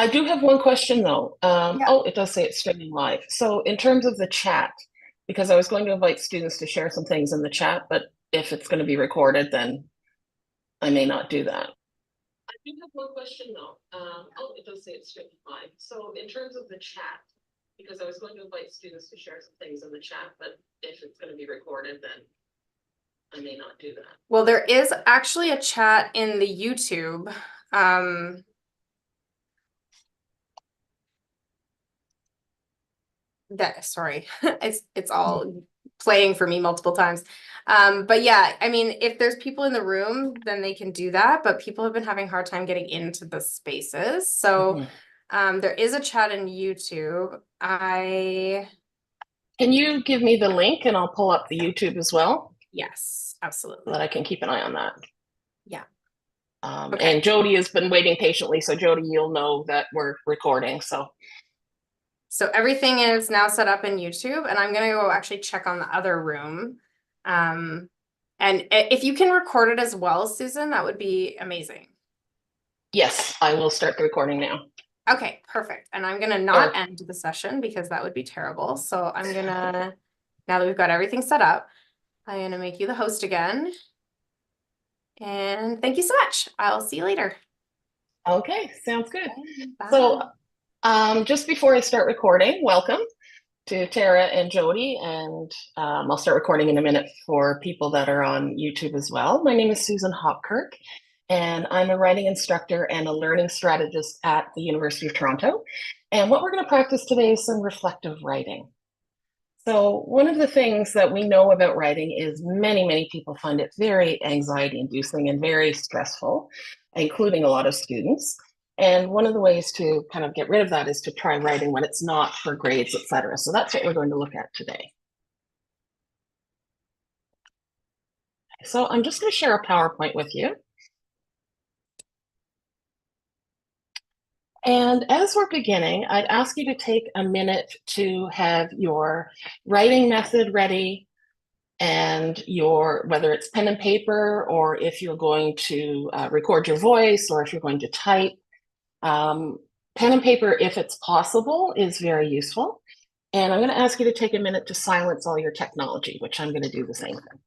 I do have one question though. Yeah. Oh, it does say it's streaming live. So in terms of the chat, because I was going to invite students to share some things in the chat, but if it's going to be recorded, then I may not do that. I do have one question though. Oh, it does say it's streaming live. So in terms of the chat, because I was going to invite students to share some things in the chat, but if it's going to be recorded, then I may not do that. Well, there is actually a chat in the YouTube. Um, sorry, it's all playing for me multiple times. But yeah, I mean, if there's people in the room, then they can do that, but people have been having a hard time getting into the spaces. So Mhm. there is a chat in YouTube. Can you give me the link and I'll pull up the YouTube as well Yes, so that absolutely. I can keep an eye on that? Yeah. And Okay. Jody has been waiting patiently. So Jody, you'll know that we're recording. So So everything is now set up in YouTube, and I'm gonna go actually check on the other room. Um, and if you can record it as well, Susan, that would be amazing. yes, I will start the recording now. Okay, perfect. And I'm gonna not Or end the session because that would be terrible. So I'm gonna, now that we've got everything set up, I'm gonna make you the host again. And thank you so much. I'll see you later. okay, sounds good. Okay, So bye. just before I start recording, welcome to Tara and Jody, and I'll start recording in a minute for people that are on YouTube as well. My name is Susan Hopkirk, and I'm a writing instructor and a learning strategist at the University of Toronto. And what we're going to practice today is some reflective writing. So one of the things that we know about writing is many people find it very anxiety inducing and very stressful, including a lot of students. And one of the ways to kind of get rid of that is to try writing when it's not for grades, et cetera. So that's what we're going to look at today. So I'm just going to share a PowerPoint with you. And as we're beginning, I'd ask you to take a minute to have your writing method ready, and your, whether it's pen and paper or if you're going to record your voice or if you're going to type, um, pen and paper, if it's possible, is very useful. And I'm going to ask you to take a minute to silence all your technology, which I'm going to do the same thing.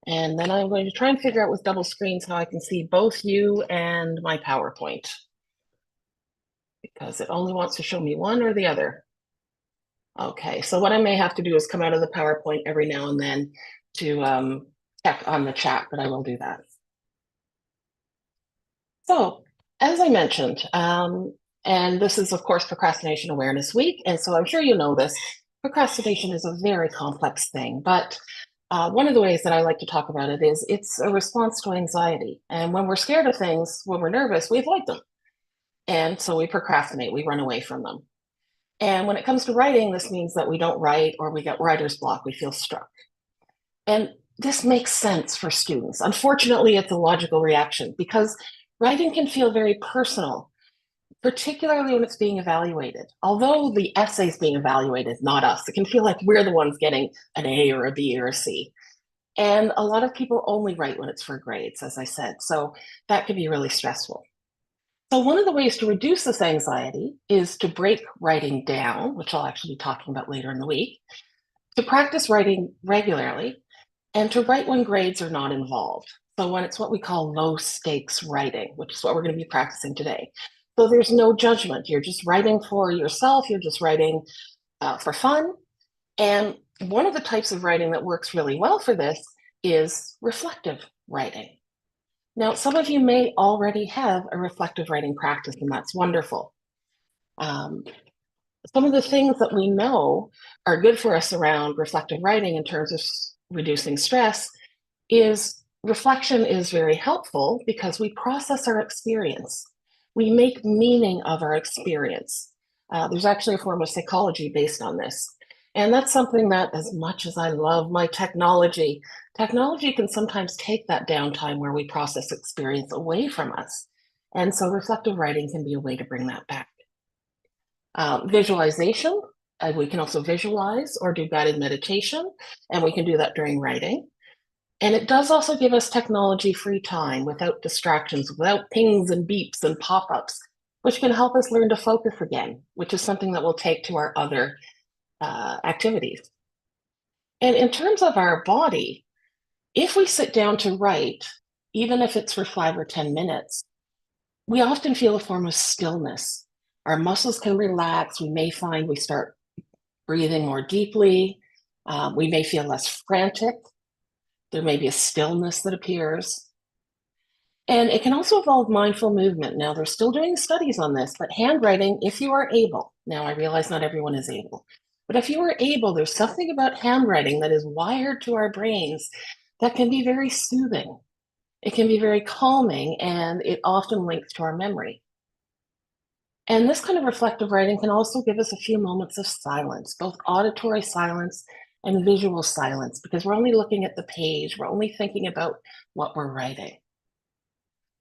And then I'm going to try and figure out with double screens how I can see both you and my PowerPoint, because it only wants to show me one or the other. Okay, so what I may have to do is come out of the PowerPoint every now and then to check on the chat, but I will do that. So, as I mentioned, and this is, of course, Procrastination Awareness Week, and so I'm sure you know this, procrastination is a very complex thing, but one of the ways that I like to talk about it is it's a response to anxiety. And when we're scared of things, when we're nervous, we avoid them. And so we procrastinate, we run away from them. And when it comes to writing, this means that we don't write or we get writer's block, we feel stuck. And this makes sense for students. Unfortunately, it's a logical reaction because writing can feel very personal, particularly when it's being evaluated. Although the essay is being evaluated, not us, it can feel like we're the ones getting an A or a B or a C. And a lot of people only write when it's for grades, as I said. So that can be really stressful. So one of the ways to reduce this anxiety is to break writing down, which I'll actually be talking about later in the week, to practice writing regularly, and to write when grades are not involved. So when it's what we call low stakes writing, which is what we're going to be practicing today. So there's no judgment. You're just writing for yourself. You're just writing for fun. And one of the types of writing that works really well for this is reflective writing. Now, some of you may already have a reflective writing practice, and that's wonderful. Um, some of the things that we know are good for us around reflective writing in terms of reducing stress is reflection is very helpful because we process our experience. We make meaning of our experience. There's actually a form of psychology based on this. And that's something that, as much as I love my technology, technology can sometimes take that downtime where we process experience away from us. And so reflective writing can be a way to bring that back. Visualization, we can also visualize or do guided meditation, and we can do that during writing. And it does also give us technology-free time without distractions, without pings and beeps and pop-ups, which can help us learn to focus again, which is something that we'll take to our other activities. And in terms of our body, if we sit down to write, even if it's for 5 or 10 minutes, we often feel a form of stillness. Our muscles can relax. We may find we start breathing more deeply. We may feel less frantic. There may be a stillness that appears. And it can also involve mindful movement. Now, they're still doing studies on this, but handwriting, if you are able, now I realize not everyone is able, but if you are able, there's something about handwriting that is wired to our brains that can be very soothing. It can be very calming, and it often links to our memory. And this kind of reflective writing can also give us a few moments of silence, both auditory silence and visual silence, because we're only looking at the page, we're only thinking about what we're writing.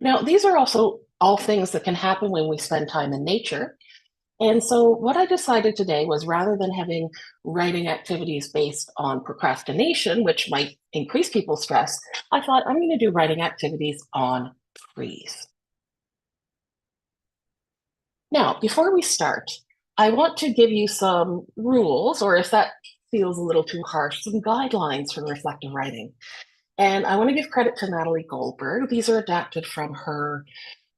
Now, these are also all things that can happen when we spend time in nature. And so, what I decided today was rather than having writing activities based on procrastination, which might increase people's stress, I thought I'm going to do writing activities on trees. Now, before we start, I want to give you some rules, or if that feels a little too harsh, some guidelines for reflective writing. And I want to give credit to Natalie Goldberg. These are adapted from her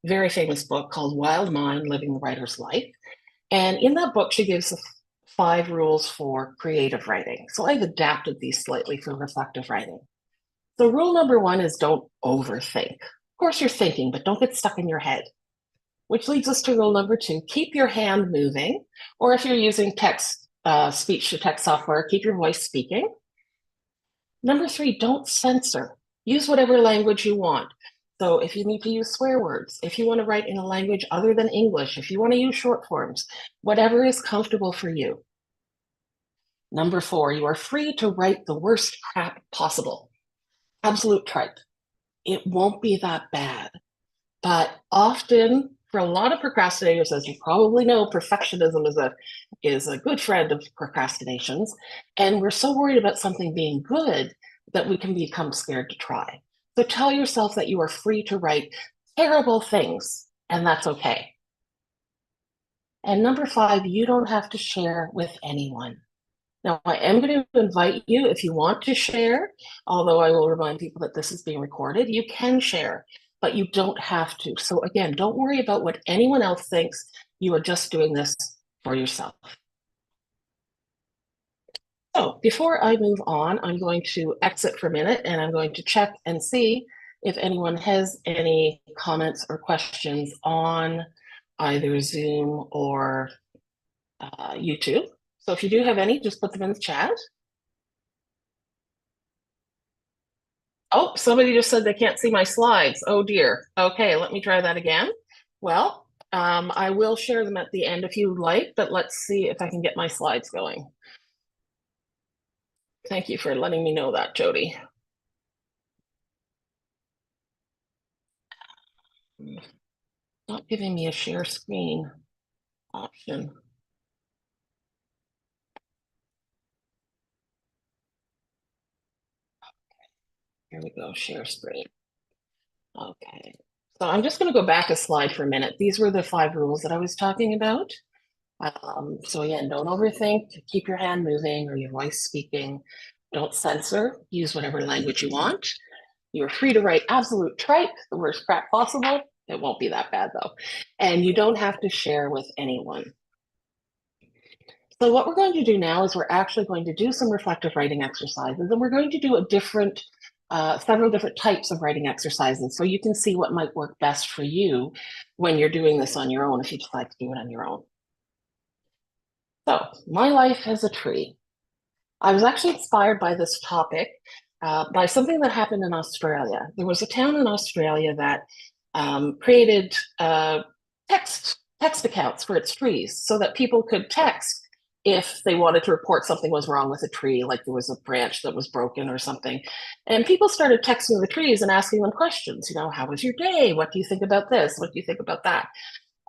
very famous book called Wild Mind Living the Writer's Life. And in that book, she gives 5 rules for creative writing. So I've adapted these slightly for reflective writing. So rule number 1 is don't overthink. Of course, you're thinking, but don't get stuck in your head. Which leads us to rule number 2, keep your hand moving. Or if you're using text, speech to text software, keep your voice speaking. Number 3, don't censor. Use whatever language you want. So if you need to use swear words, if you want to write in a language other than English, if you want to use short forms, whatever is comfortable for you. Number 4, you are free to write the worst crap possible. Absolute tripe. It won't be that bad. But often, for a lot of procrastinators, as you probably know, perfectionism is a good friend of procrastinations. And we're so worried about something being good that we can become scared to try. So tell yourself that you are free to write terrible things, and that's okay. And number 5, you don't have to share with anyone. Now, I am going to invite you, if you want to share, although I will remind people that this is being recorded, you can share, but you don't have to. So again, don't worry about what anyone else thinks. You are just doing this for yourself. So before I move on, I'm going to exit for a minute and I'm going to check and see if anyone has any comments or questions on either Zoom or YouTube. So if you do have any, just put them in the chat. Oh, somebody just said they can't see my slides. Oh dear. Okay, let me try that again. Well, I will share them at the end if you'd like, but let's see if I can get my slides going. Thank you for letting me know that, Jody. Not giving me a share screen option. Here we go, share screen. Okay, so I'm just going to go back a slide for a minute. These were the 5 rules that I was talking about. So again, don't overthink, keep your hand moving or your voice speaking. Don't censor, use whatever language you want. You're free to write absolute tripe, the worst crap possible. It won't be that bad though. And you don't have to share with anyone. So what we're going to do now is we're actually going to do some reflective writing exercises, and we're going to do several different types of writing exercises so you can see what might work best for you when you're doing this on your own, if you decide to do it on your own. So my life as a tree. I was actually inspired by this topic by something that happened in Australia. There was a town in Australia that created text accounts for its trees so that people could text if they wanted to report something was wrong with a tree, like there was a branch that was broken or something. And people started texting the trees and asking them questions, how was your day? What do you think about this? What do you think about that?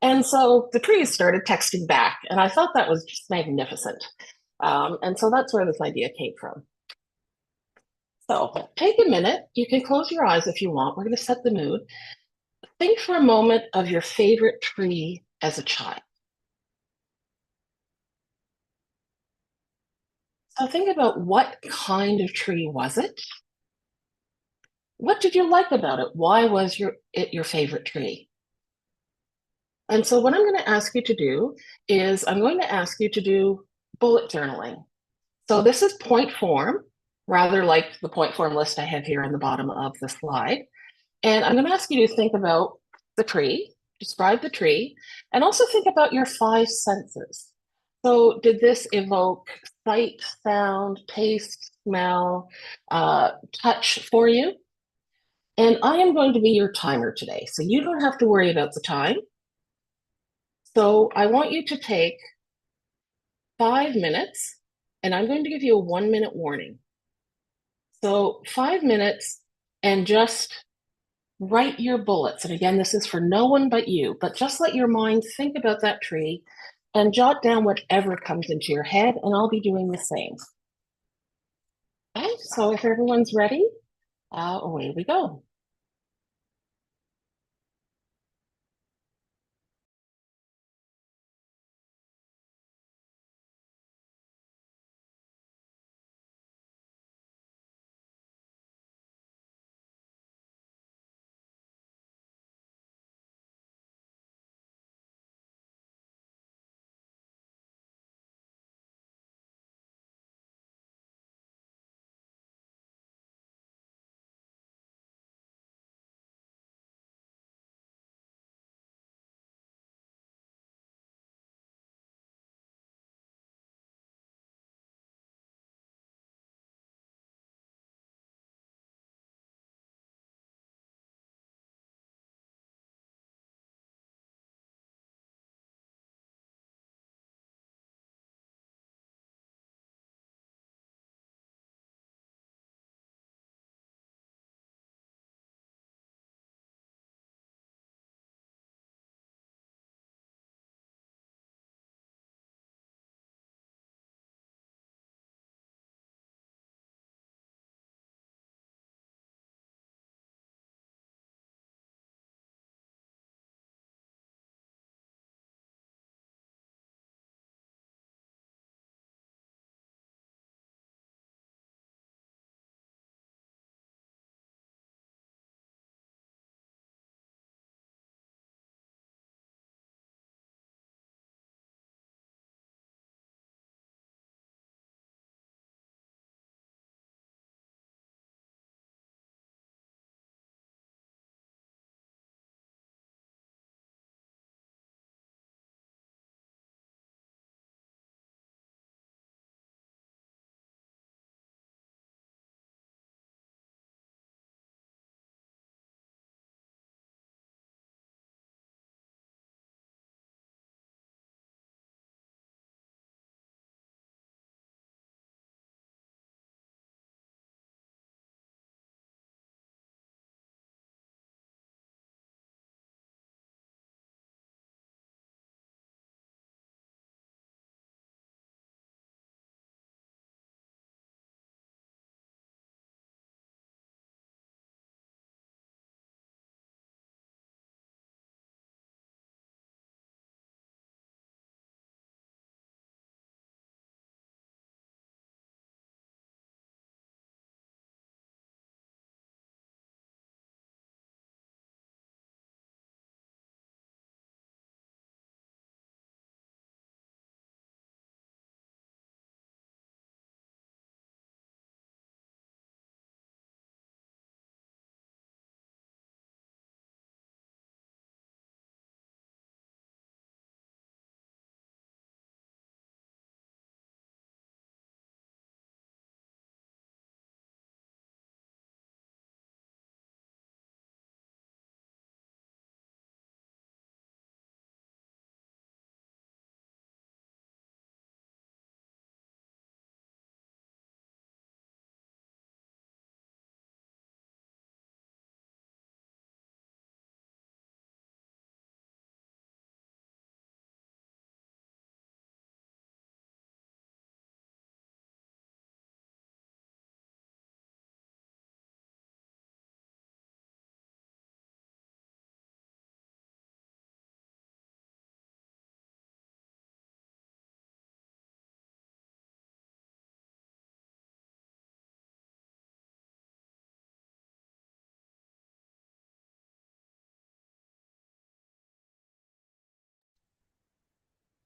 And so the trees started texting back, and I thought that was just magnificent. And so that's where this idea came from. So take a minute. You can close your eyes if you want. We're going to set the mood. Think for a moment of your favorite tree as a child. So think about what kind of tree was it? What did you like about it? Why was it your favorite tree? And so what I'm going to ask you to do is I'm going to ask you to do bullet journaling. So this is point form, rather like the point form list I have here on the bottom of the slide. And I'm going to ask you to think about the tree, describe the tree, and also think about your five senses. So did this evoke sight, sound, taste, smell, touch for you? And I am going to be your timer today, so you don't have to worry about the time. So I want you to take 5 minutes, and I'm going to give you a 1 minute warning. So 5 minutes, and just write your bullets. And again, this is for no one but you, but just let your mind think about that tree and jot down whatever comes into your head, and I'll be doing the same. Okay, so if everyone's ready, away we go.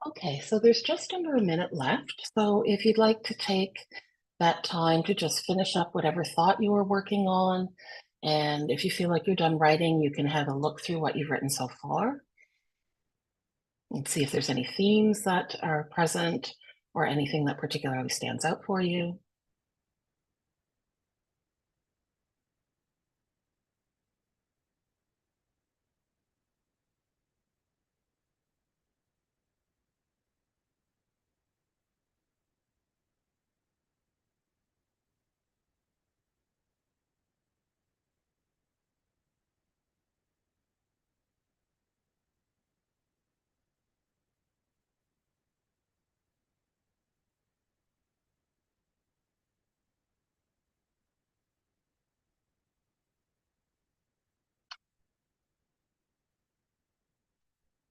Okay, so there's just under a minute left. So if you'd like to take that time to just finish up whatever thought you were working on, and if you feel like you're done writing, you can have a look through what you've written so far and see if there's any themes that are present or anything that particularly stands out for you.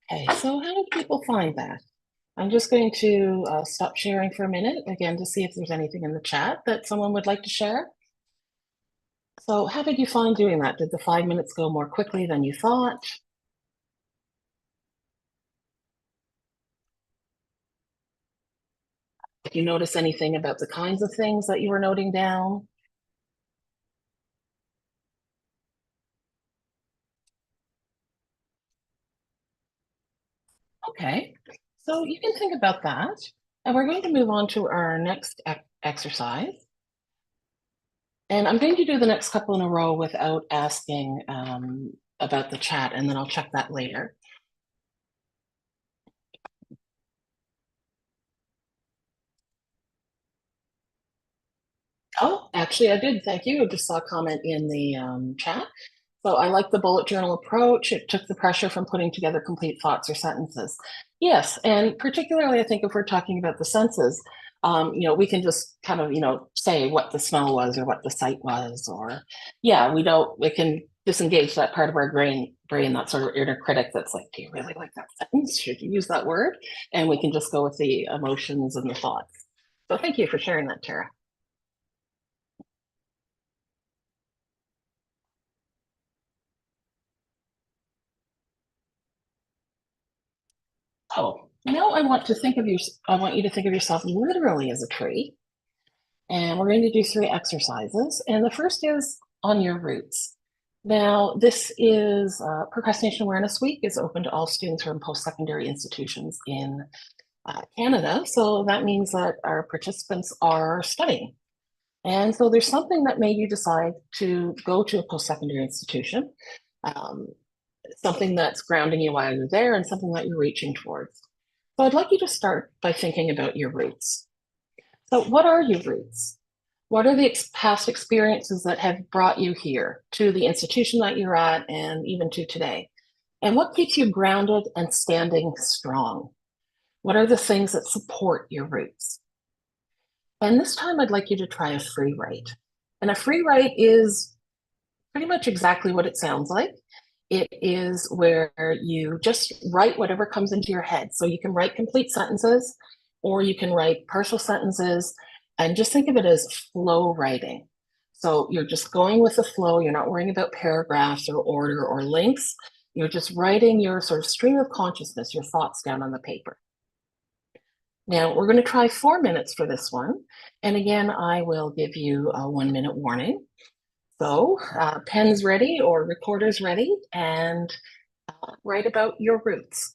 Okay, so how did people find that? I'm just going to stop sharing for a minute again to see if there's anything in the chat that someone would like to share. So, how did you find doing that? Did the 5 minutes go more quickly than you thought? Did you notice anything about the kinds of things that you were noting down? Okay, so you can think about that. And we're going to move on to our next exercise. And I'm going to do the next couple in a row without asking about the chat, and then I'll check that later. Oh, actually, I did. Thank you. I just saw a comment in the chat. So I like the bullet journal approach. It took the pressure from putting together complete thoughts or sentences. Yes, and particularly, I think if we're talking about the senses, we can just kind of, say what the smell was or what the sight was, or yeah, we can disengage that part of our brain, that sort of inner critic that's like, do you really like that sentence? Should you use that word? And we can just go with the emotions and the thoughts. So thank you for sharing that, Tara. Oh, now I want you to think of yourself literally as a tree. And we're going to do 3 exercises. And the first is on your roots. Now, this is Procrastination Awareness Week is open to all students from post-secondary institutions in Canada. So that means that our participants are studying. And so there's something that made you decide to go to a post-secondary institution, um, something that's grounding you while you're there and something that you're reaching towards. So I'd like you to start by thinking about your roots. So what are your roots? What are the past experiences that have brought you here to the institution that you're at and even to today? And what keeps you grounded and standing strong? What are the things that support your roots? And this time I'd like you to try a free write. And a free write is pretty much exactly what it sounds like. It is where you just write whatever comes into your head. So you can write complete sentences or you can write partial sentences and just think of it as flow writing. So you're just going with the flow. You're not worrying about paragraphs or order or links. You're just writing your sort of stream of consciousness, your thoughts down on the paper. Now we're going to try 4 minutes for this one. And again, I will give you a 1 minute warning. So, pens ready or recorders ready, and write about your roots.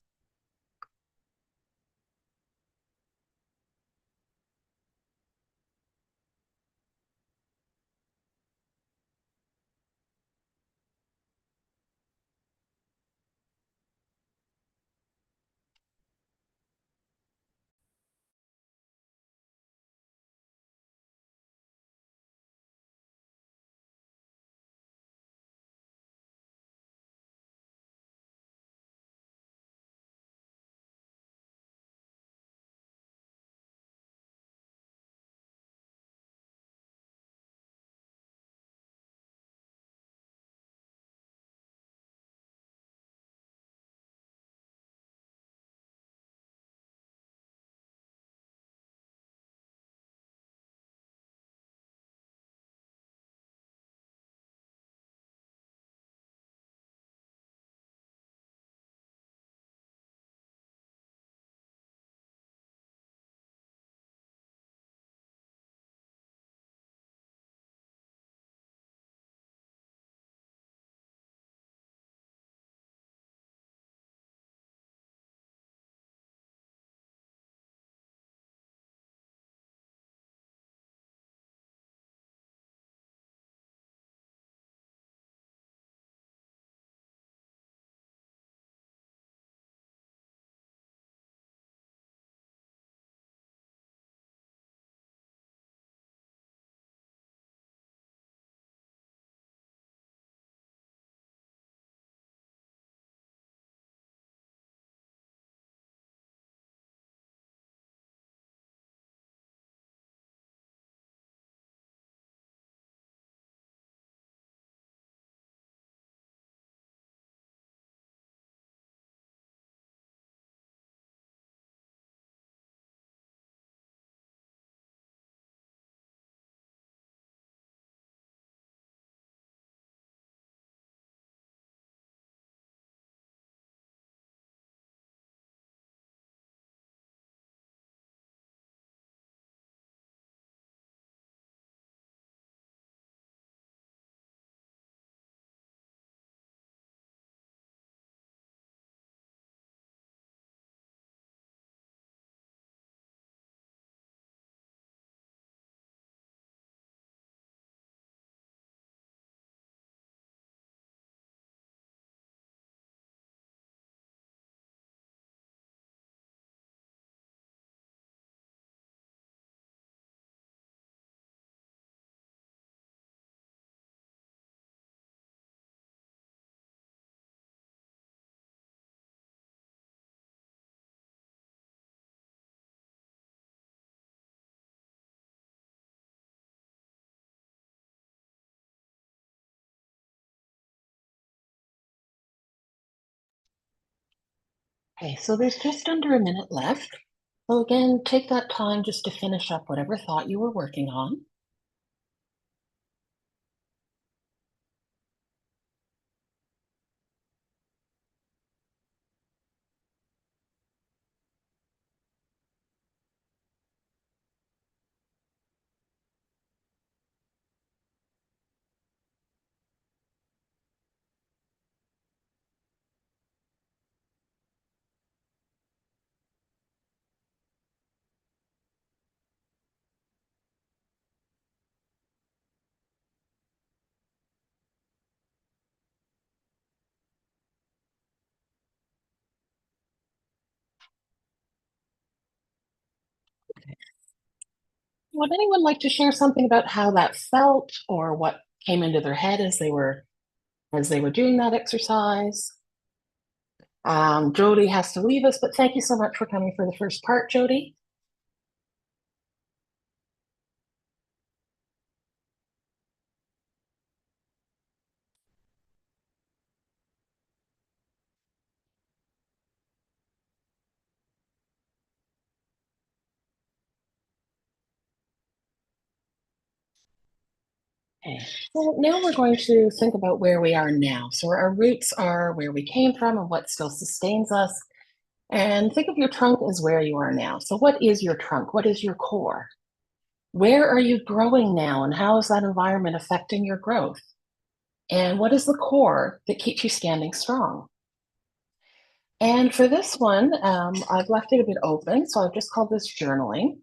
Okay, so there's just under a minute left. So again, take that time just to finish up whatever thought you were working on. Would anyone like to share something about how that felt or what came into their head as they were doing that exercise? Jody has to leave us, but thank you so much for coming for the first part, Jody. Okay, so now we're going to think about where we are now. So our roots are where we came from and what still sustains us. And think of your trunk as where you are now. So what is your trunk? What is your core? Where are you growing now? And how is that environment affecting your growth? And what is the core that keeps you standing strong? And for this one, I've left it a bit open. So I've just called this journaling.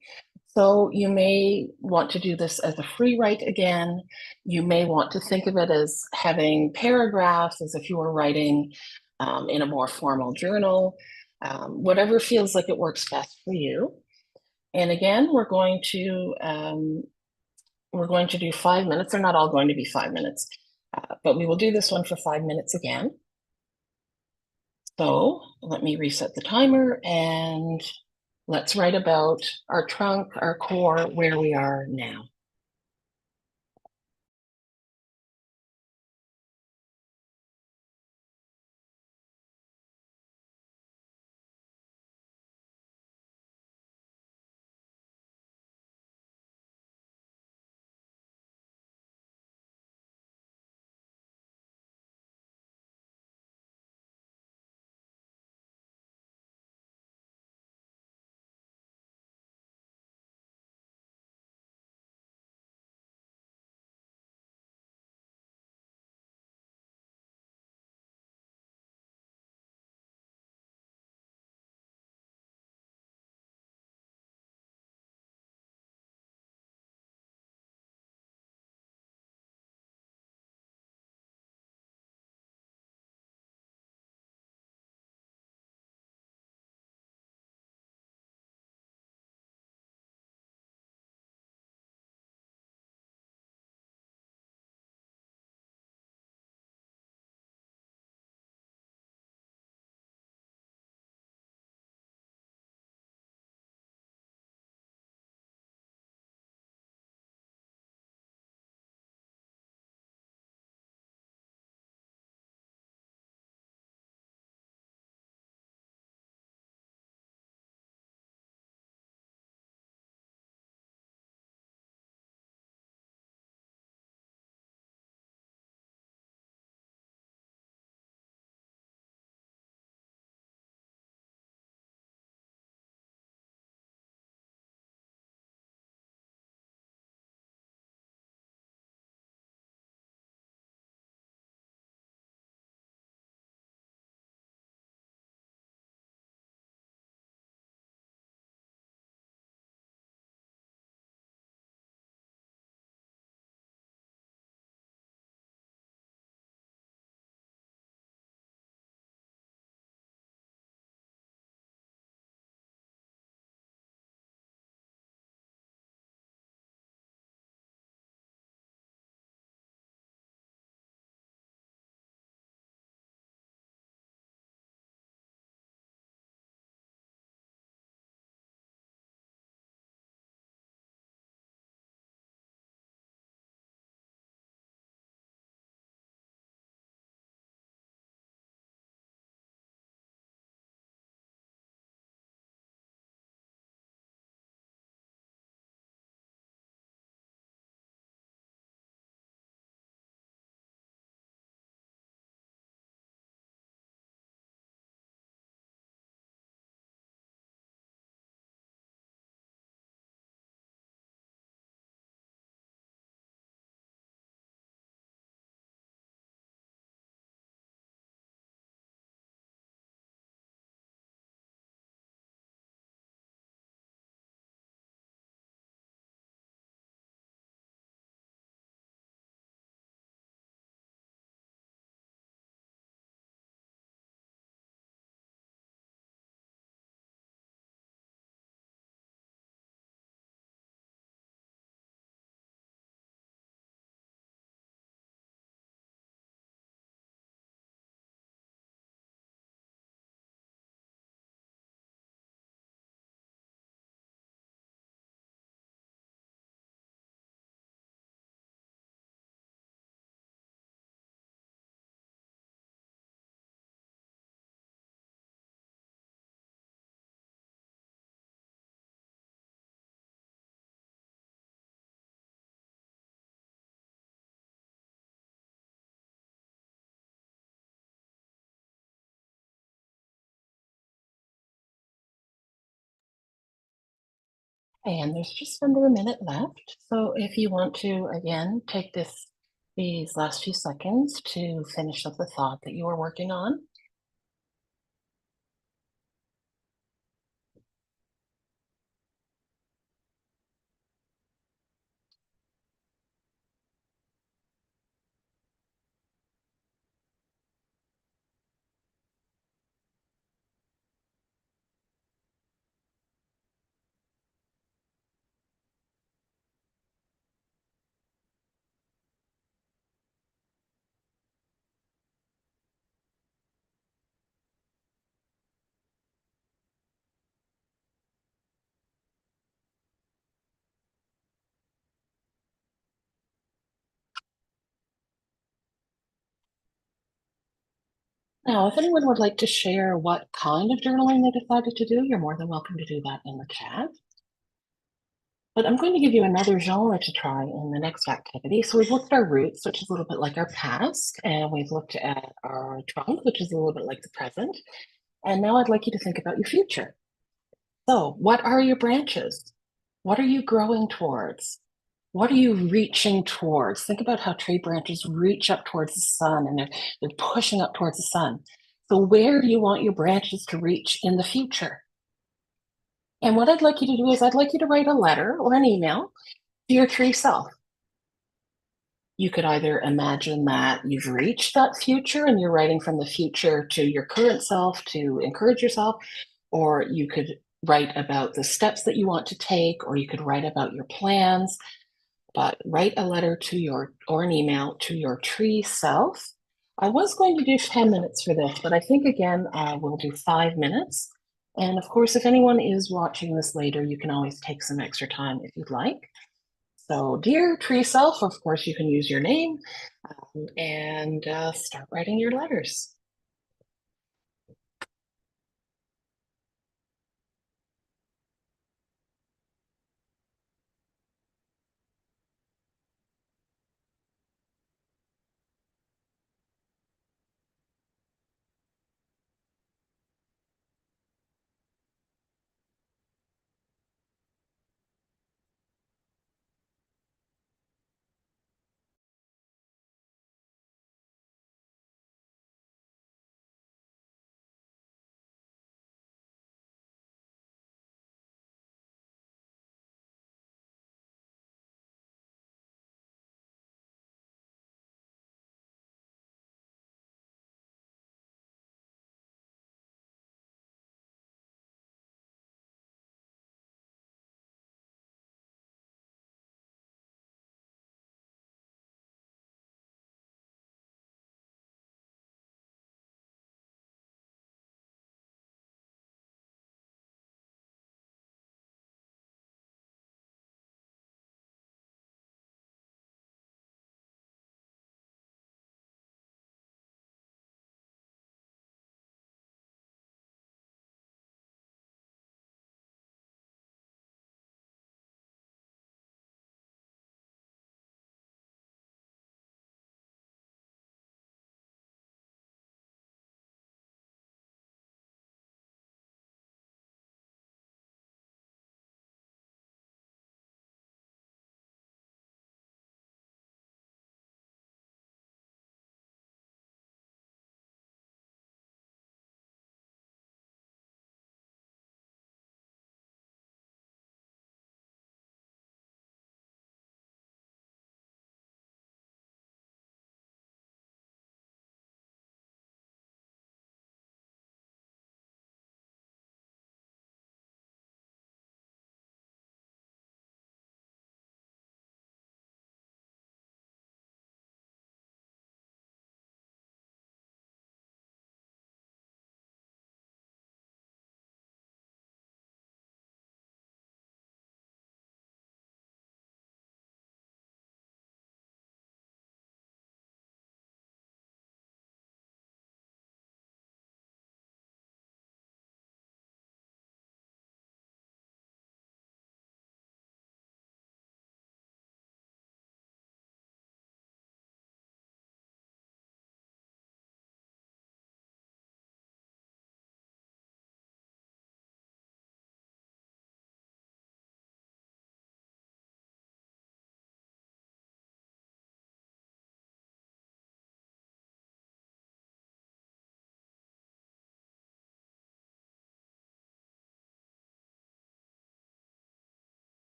So you may want to do this as a free write again. You may want to think of it as having paragraphs as if you were writing in a more formal journal, whatever feels like it works best for you. And again, we're going to do 5 minutes. They're not all going to be 5 minutes, but we will do this one for 5 minutes again. So let me reset the timer and let's write about our trunk, our core, where we are now. And there's just under a minute left. So if you want to, again, take these last few seconds to finish up the thought that you were working on. Now, if anyone would like to share what kind of journaling they decided to do, you're more than welcome to do that in the chat. But I'm going to give you another genre to try in the next activity. So we've looked at our roots, which is a little bit like our past, and we've looked at our trunk, which is a little bit like the present. And now I'd like you to think about your future. So, what are your branches? What are you growing towards? What are you reaching towards? Think about how tree branches reach up towards the sun and they're pushing up towards the sun. So, where do you want your branches to reach in the future? And what I'd like you to do is, I'd like you to write a letter or an email to your tree self. You could either imagine that you've reached that future and you're writing from the future to your current self to encourage yourself, or you could write about the steps that you want to take, or you could write about your plans. But write a letter to your or an email to your tree self. I was going to do 10 minutes for this, but I think again, we'll do 5 minutes. And of course, if anyone is watching this later, you can always take some extra time if you'd like. So, dear tree self, of course, you can use your name and start writing your letters.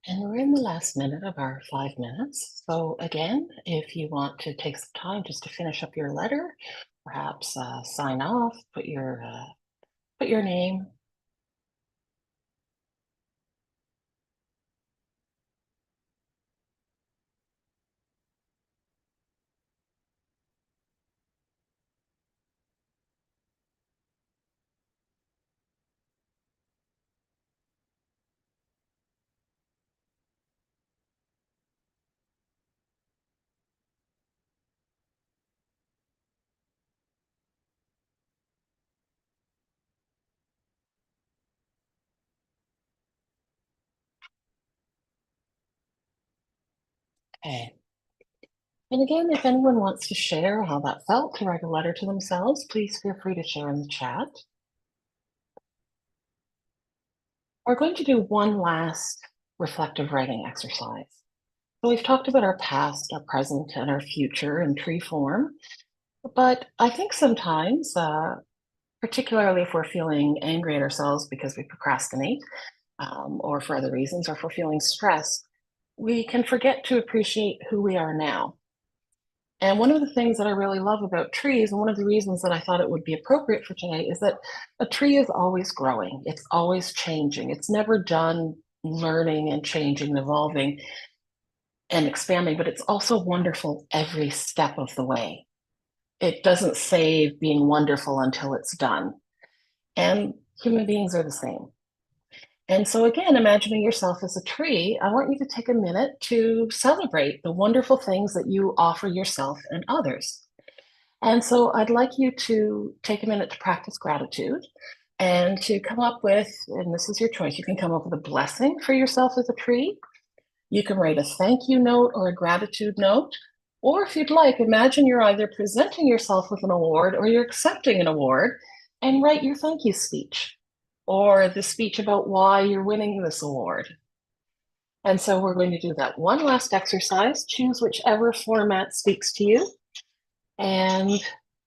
And we're in the last minute of our 5 minutes. So, again, if you want to take some time just to finish up your letter, perhaps sign off, put your name. Okay. And again, if anyone wants to share how that felt to write a letter to themselves, please feel free to share in the chat. We're going to do one last reflective writing exercise. So we've talked about our past, our present, and our future in tree form, but I think sometimes, particularly if we're feeling angry at ourselves because we procrastinate, or for other reasons, or if we're feeling stressed, we can forget to appreciate who we are now. And one of the things that I really love about trees, and one of the reasons that I thought it would be appropriate for today, is that a tree is always growing, it's always changing, it's never done learning and changing and evolving and expanding, but it's also wonderful every step of the way. It doesn't save being wonderful until it's done. And human beings are the same. And so, again, imagining yourself as a tree, I want you to take a minute to celebrate the wonderful things that you offer yourself and others. And so, I'd like you to take a minute to practice gratitude and to come up with, and this is your choice, you can come up with a blessing for yourself as a tree. You can write a thank you note or a gratitude note. Or if you'd like, imagine you're either presenting yourself with an award or you're accepting an award and write your thank you speech or the speech about why you're winning this award. And so we're going to do that one last exercise. Choose whichever format speaks to you. And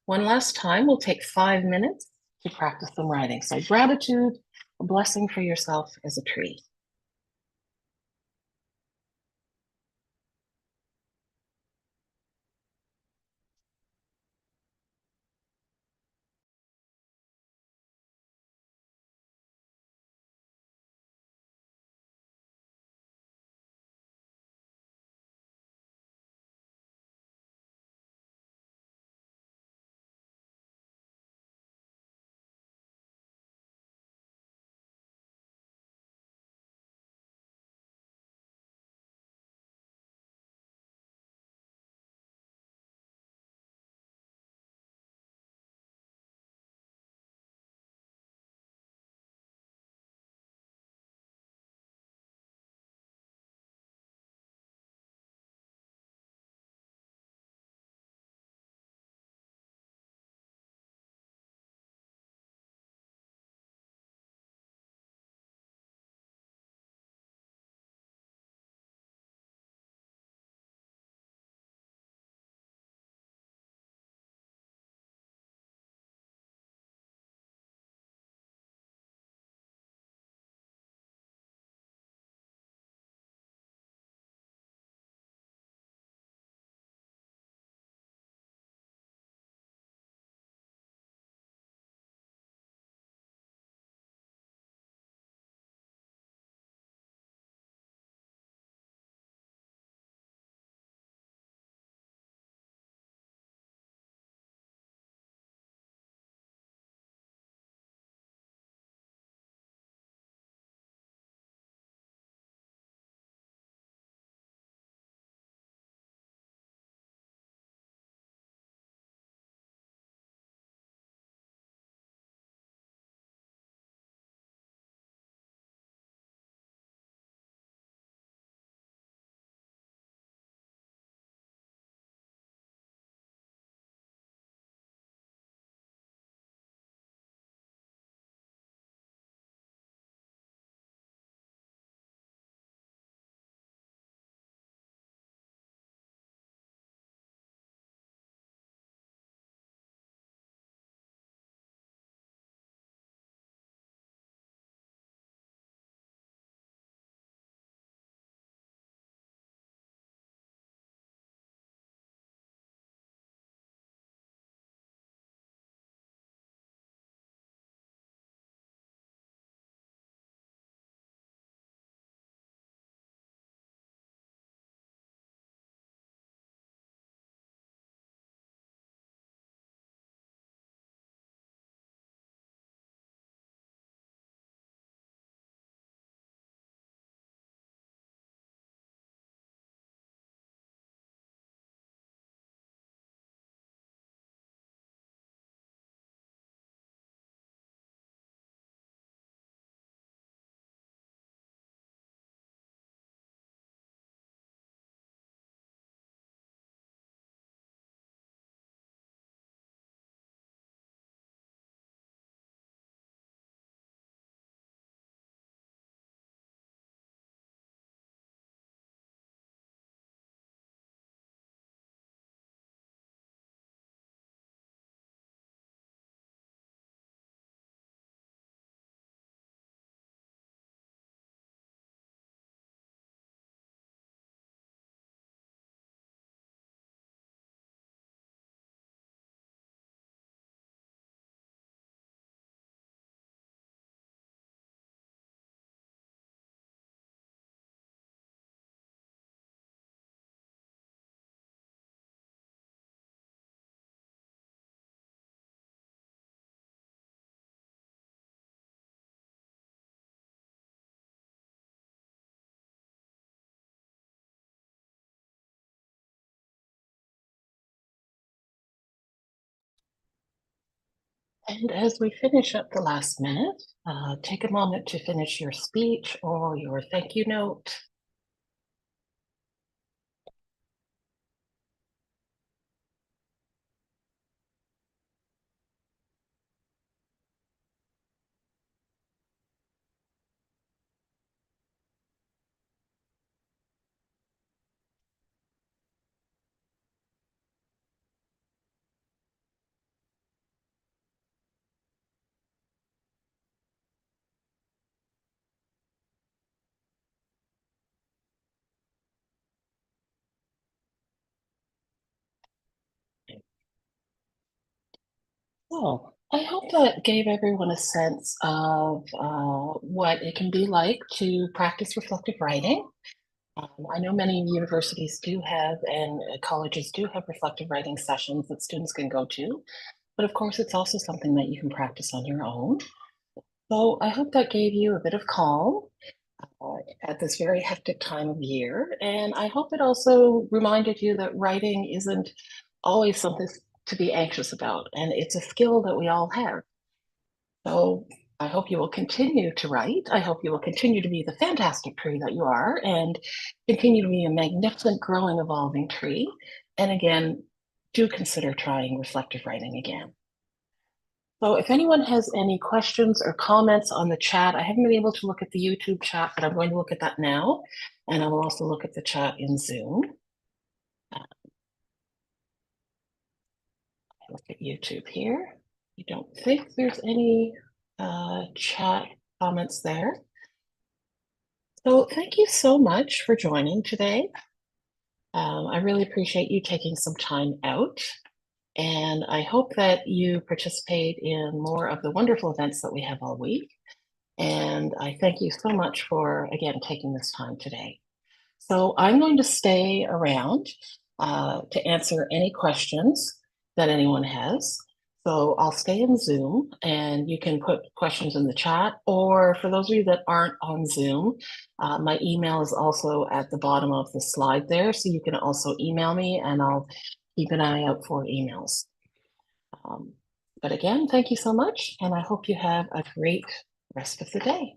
one last time, we'll take 5 minutes to practice some writing. So gratitude, a blessing for yourself as a tree. And as we finish up the last minute, take a moment to finish your speech or your thank you note. So I hope that gave everyone a sense of what it can be like to practice reflective writing. I know many universities do have and colleges do have reflective writing sessions that students can go to, but of course, it's also something that you can practice on your own. So I hope that gave you a bit of calm uh, at this very hectic time of year. And I hope it also reminded you that writing isn't always something to be anxious about, and it's a skill that we all have. So I hope you will continue to write. I hope you will continue to be the fantastic tree that you are and continue to be a magnificent, growing, evolving tree. And again, do consider trying reflective writing again. So if anyone has any questions or comments on the chat, I haven't been able to look at the YouTube chat, but I'm going to look at that now. And I will also look at the chat in Zoom. Look at YouTube here. I don't think there's any chat comments there. So thank you so much for joining today. I really appreciate you taking some time out. And I hope that you participate in more of the wonderful events that we have all week. And I thank you so much for, again, taking this time today. So I'm going to stay around to answer any questions that anyone has. So I'll stay in Zoom and you can put questions in the chat, or for those of you that aren't on Zoom, my email is also at the bottom of the slide there. So you can also email me and I'll keep an eye out for emails. Um, but again, thank you so much. And I hope you have a great rest of the day.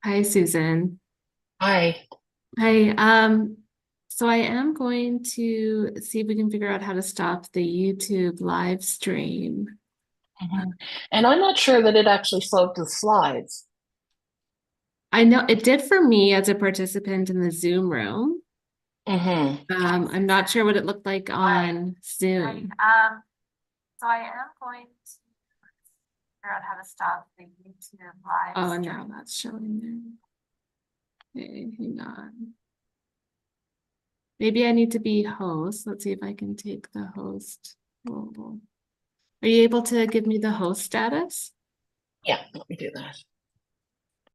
Hi, Susan. Hi. Hi, so I am going to see if we can figure out how to stop the YouTube live stream. Mhm. And I'm not sure that it actually slowed the slides. I know it did for me as a participant in the Zoom room. Hmm. I'm not sure what it looked like on Zoom. So I am going to figure out how to stop the YouTube live Oh, stream. No, that's showing there. Okay, hang on. Maybe I need to be host. Let's see if I can take the host role. Are you able to give me the host status? Yeah, let me do that.